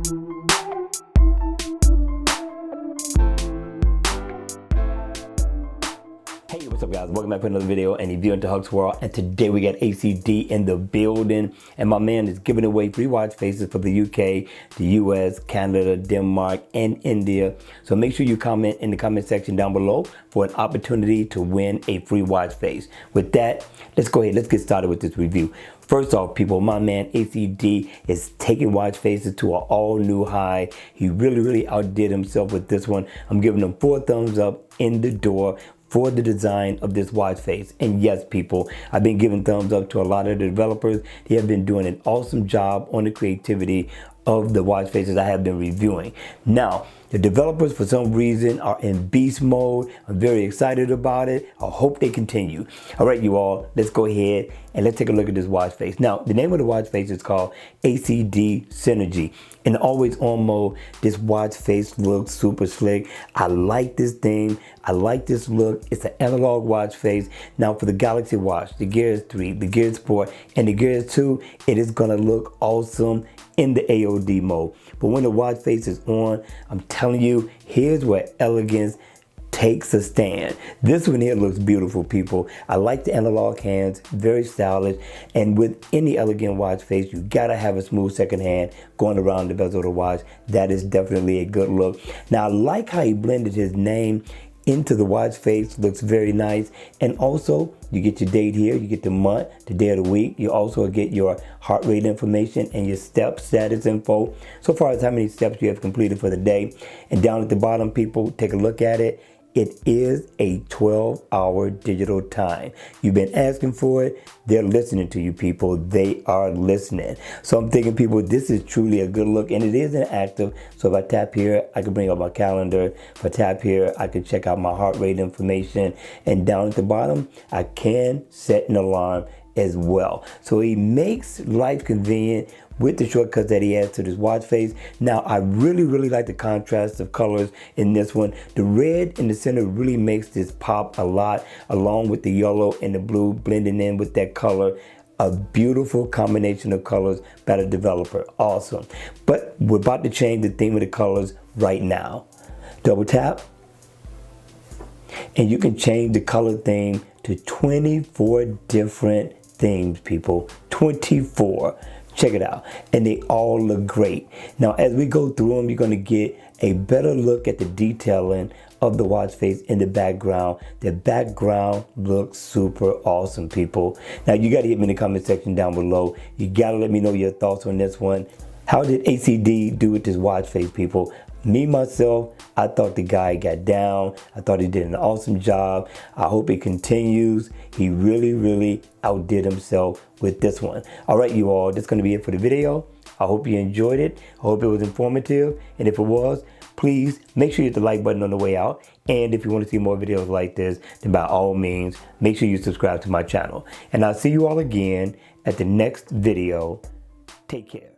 Hey, what's up guys? Welcome back to another video and a view into Huck's World. And today we got ACD in the building. And my man is giving away free watch faces for the UK, the US, Canada, Denmark, and India. So make sure you comment in the comment section down below for an opportunity to win a free watch face. With that, let's go ahead. Let's get started with this review. First off, people, my man ACD is taking watch faces to an all new high. He really outdid himself with this one. I'm giving him 4 thumbs up in the door for the design of this watch face. And yes, people, I've been giving thumbs up to a lot of the developers. They have been doing an awesome job on the creativity of the watch faces I have been reviewing. Now, the developers for some reason are in beast mode. I'm very excited about it. I hope they continue. All right, you all, let's go ahead and let's take a look at this watch face. Now, the name of the watch face is called ACD Synergy. In always on mode, this watch face looks super slick. I like this thing. I like this look. It's an analog watch face. Now for the Galaxy Watch, the Gears 3, the Gears 4, and the Gears 2, it is gonna look awesome in the AOD mode. But when the watch face is on, I'm telling you, here's where elegance takes a stand. This one here looks beautiful, people. I like the analog hands, very stylish. And with any elegant watch face, you gotta have a smooth second hand going around the bezel of the watch. That is definitely a good look. Now, I like how he blended his name into the watch face. Looks very nice. And also, you get your date here, you get the month, the day of the week. You also get your heart rate information and your step status info, so far as how many steps you have completed for the day. And down at the bottom, people, take a look at it. It is a 12-hour digital time. You've been asking for it. They're listening to you, people. They are listening. So I'm thinking, people, this is truly a good look, and it is an active. So if I tap here, I can bring up my calendar. If I tap here, I can check out my heart rate information. And down at the bottom, I can set an alarm as well. So he makes life convenient with the shortcuts that he adds to this watch face. Now, I really like the contrast of colors in this one. The red in the center really makes this pop a lot, along with the yellow and the blue blending in with that color. A beautiful combination of colors by the developer. Awesome. But we're about to change the theme of the colors right now. Double tap, and you can change the color theme to 24 different themes, people. 24. Check it out. And they all look great. Now, as we go through them, you're going to get a better look at the detailing of the watch face in the background. The background looks super awesome, people. Now, you got to hit me in the comment section down below. You got to let me know your thoughts on this one. How did ACD do with this watch face, people? Me, myself, I thought the guy got down. I thought he did an awesome job. I hope it continues. He really outdid himself with this one. All right, you all, that's going to be it for the video. I hope you enjoyed it. I hope it was informative. And if it was, please make sure you hit the like button on the way out. And if you want to see more videos like this, then by all means, make sure you subscribe to my channel. And I'll see you all again at the next video. Take care.